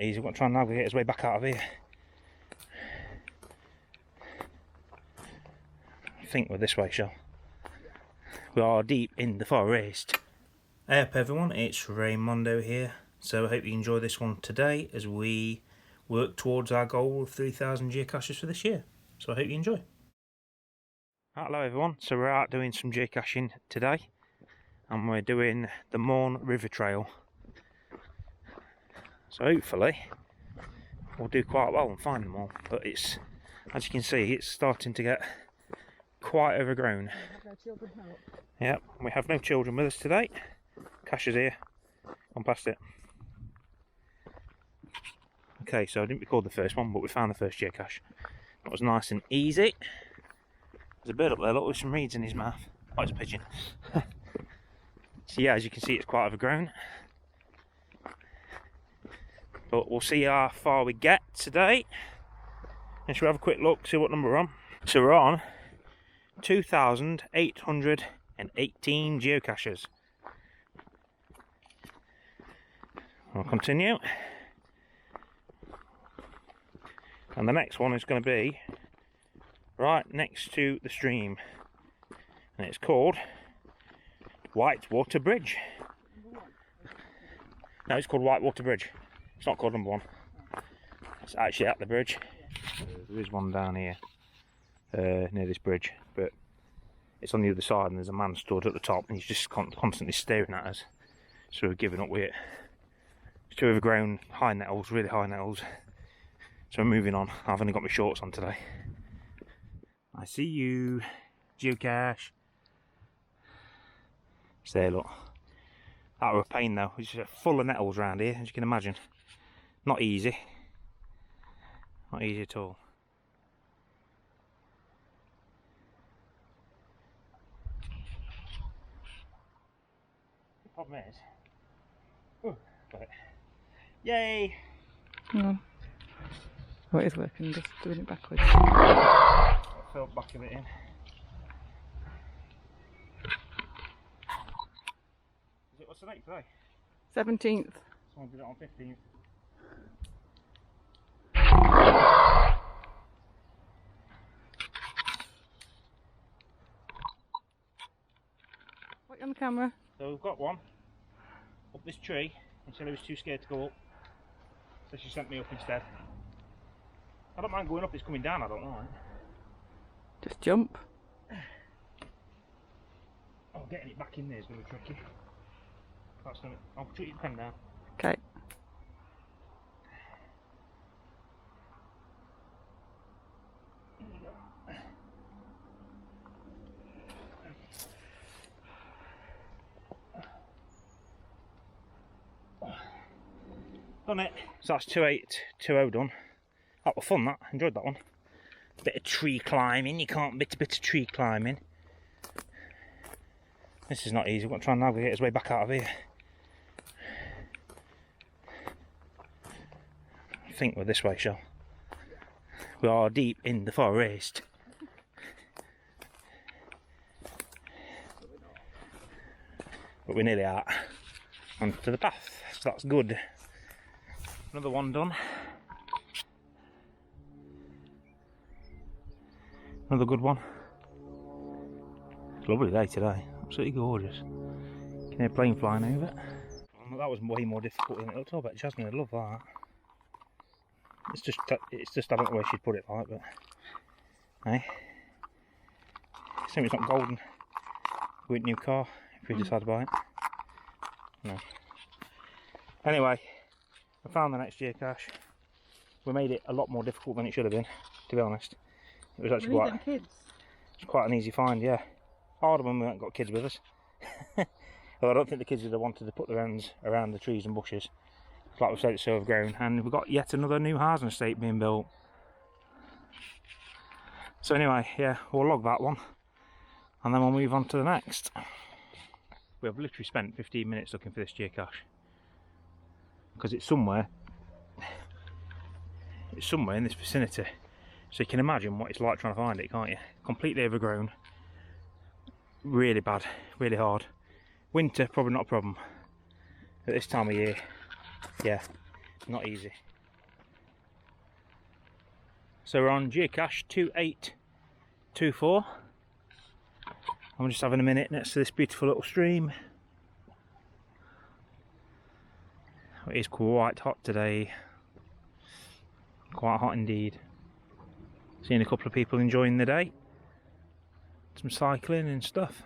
Easy, we're going to try and navigate his way back out of here. I think we're this way, shall we? are deep in the forest. Hey up everyone, it's Raymondo here. So I hope you enjoy this one today as we work towards our goal of 3,000 geocaches for this year. So I hope you enjoy. Hello everyone, so we're out doing some geocaching today and we're doing the Morn River Trail. So hopefully we'll do quite well and find them all, but it's, as you can see, it's starting to get quite overgrown. Yep, we have no children with us today. Cache is here, on past it. Okay, so I didn't record the first one, but we found the first geocache. That was nice and easy. There's a bird up there, look, with some reeds in his mouth. Oh, it's a pigeon. So yeah, as you can see, it's quite overgrown. But we'll see how far we get today. And shall we have a quick look, see what number we're on. So we're on 2,818 geocaches. We'll continue. And the next one is going to be right next to the stream. And it's called Whitewater Bridge. No, it's called Whitewater Bridge. It's not called number one. It's actually at the bridge. There is one down here near this bridge, but it's on the other side and there's a man stood at the top and he's just constantly staring at us. So we've given up with it. It's too overgrown, high nettles, really high nettles. So we're moving on. I've only got my shorts on today. I see you, geocache. It's there, look. That were a pain though. It's just full of nettles around here, as you can imagine. Not easy. Not easy at all. The problem is... Oh, got it. Yay! No. Oh, it is working, just doing it backwards. I filled back of it in. What's the date today? 17th. Someone did it on 15th. What on the camera? So we've got one up this tree and said he was too scared to go up. So she sent me up instead. I don't mind going up, it's coming down, I don't mind. Just jump. Oh, getting it back in there is going to be tricky. That's gonna, I'll put your pen down. Okay. Done it. So that's 2820 done. That was fun, that. Enjoyed that one. Bit of tree climbing. You can't beat a bit of tree climbing. This is not easy. We're going to try and navigate his way back out of here. I think we're this way, shall we? are deep in the forest. But we're nearly out onto the path, so that's good. Another one done. Another good one. It's a lovely day today, absolutely gorgeous. You can hear a plane flying over. That was way more difficult than it looked. I bet Jasmine would love that. It's just I don't know where she'd put it like, but hey. Assuming it's not golden. We want a new car if we decide to buy it. No. Anyway, I found the next geocache. We made it a lot more difficult than it should have been, to be honest. It was actually quite an easy find, yeah. Harder when we haven't got kids with us. Well, I don't think the kids would have wanted to put their hands around the trees and bushes. Like we said, it's so overgrown. And we've got yet another new housing estate being built. So anyway, yeah, we'll log that one. And then we'll move on to the next. We have literally spent 15 minutes looking for this geocache. Because it's somewhere in this vicinity. So you can imagine what it's like trying to find it, can't you? Completely overgrown. Really bad, really hard. Winter, probably not a problem. At this time of year, yeah, not easy. So we're on Geocache 2824. I'm just having a minute next to this beautiful little stream. It is quite hot today. Quite hot indeed. Seeing a couple of people enjoying the day. Some cycling and stuff.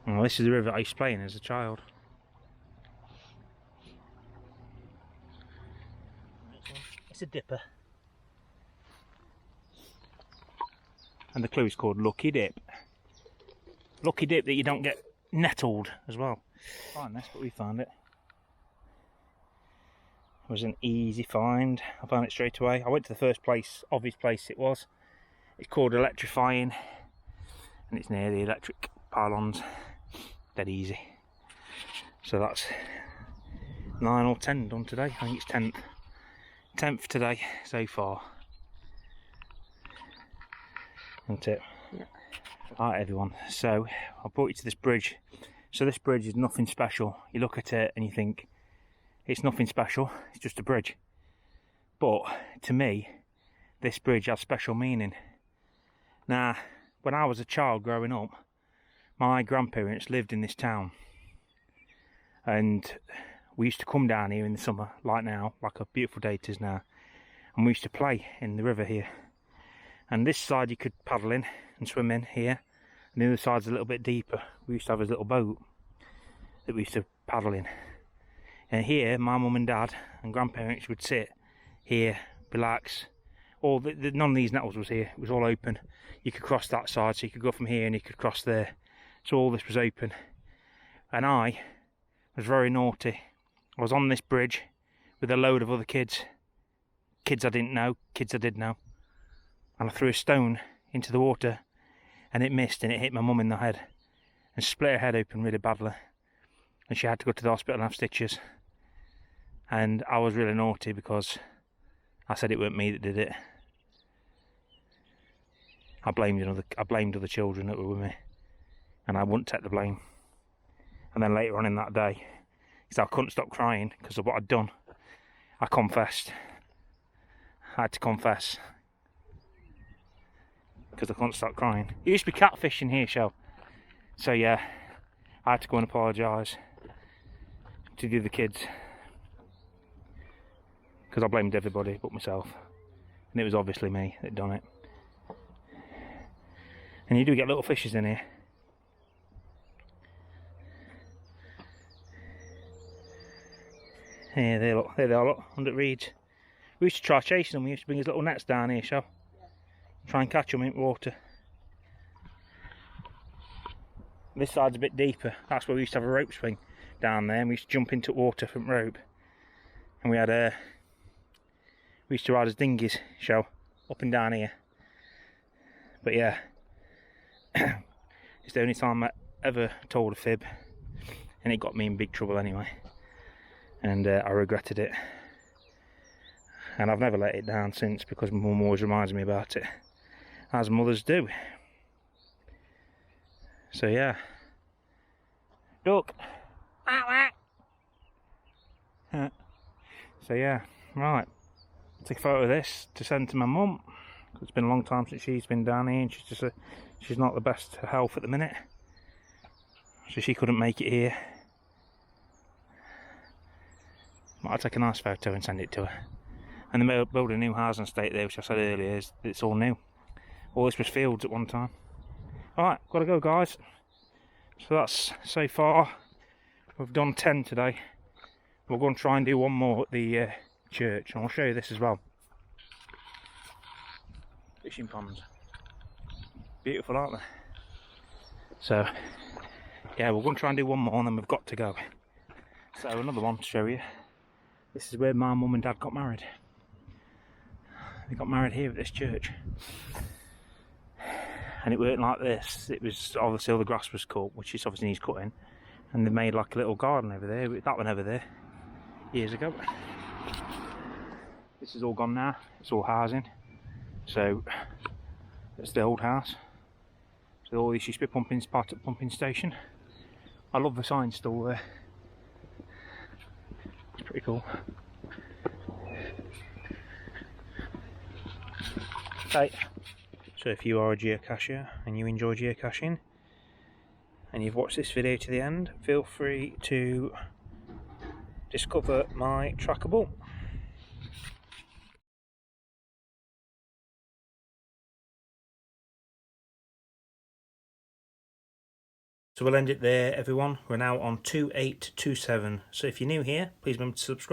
Well, this is the river I used to play in as a child. It's a dipper. And the clue is called Lucky Dip. Lucky dip that you don't get nettled as well. Find this, but we found it. It was an easy find. I found it straight away. I went to the first place, obvious place it was. It's called Electrifying, and it's near the electric pylons. Dead easy. So that's 9 or 10 done today. I think it's 10th. 10th today so far. Isn't it? Yeah. Alright everyone, so I brought you to this bridge. So this bridge is nothing special. You look at it and you think it's nothing special, it's just a bridge. But to me, this bridge has special meaning. Now, when I was a child growing up, my grandparents lived in this town, and we used to come down here in the summer, like now, like a beautiful day it is now, and we used to play in the river here. And this side you could paddle in and swim in here, and the other side's a little bit deeper. We used to have a little boat that we used to paddle in. And here, my mum and dad and grandparents would sit here, relax. None of these nettles was here, it was all open. You could cross that side, so you could go from here and you could cross there. So all this was open. And I was very naughty. I was on this bridge with a load of other kids. Kids I didn't know, kids I did know. And I threw a stone into the water, and it missed, and it hit my mum in the head and split her head open really badly, and she had to go to the hospital and have stitches. And I was really naughty because I said it weren't me that did it. I blamed other children that were with me, and I wouldn't take the blame. And then later on in that day, because I couldn't stop crying because of what I'd done, I confessed. I had to confess because I couldn't stop crying. It used to be catfishing here, Shell. So yeah, I had to go and apologise to the other kids, because I blamed everybody but myself, and it was obviously me that done it. And you do get little fishes in here. Yeah, there they are, look, under the reeds. We used to try chasing them. We used to bring his little nets down here, Shell. Try and catch them in water. This side's a bit deeper. That's where we used to have a rope swing down there, and we used to jump into water from rope. And we used to ride as dinghies, Shell, up and down here. But yeah, it's the only time I ever told a fib, and it got me in big trouble anyway. And I regretted it. And I've never let it down since, because my mum always reminds me about it, as mothers do. So yeah, duck. So yeah, right. Take a photo of this to send to my mum. It's been a long time since she's been down here, and she's not the best health at the minute, so she couldn't make it here. Might take a nice photo and send it to her. And they're building a new housing estate there, which I said earlier, it's all new. All this was fields at one time. Alright, gotta go guys. So that's so far. We've done 10 today. We're going to try and do one more at the church, and I'll show you this as well. Fishing ponds. Beautiful, aren't they? So, yeah, we're going to try and do one more, and then we've got to go. So another one to show you. This is where my mum and dad got married. They got married here at this church. And it weren't like this. It was obviously all the grass was cut, which is obviously needs cutting. And they made like a little garden over there, with that one over there, years ago. This is all gone now, it's all housing. So, that's the old house. So all this used to be pumping, part of the pumping station. I love the sign still there. It's pretty cool. Okay, so if you are a geocacher and you enjoy geocaching and you've watched this video to the end, feel free to discover my trackable. So we'll end it there, everyone. We're now on 2827. So if you're new here, please remember to subscribe.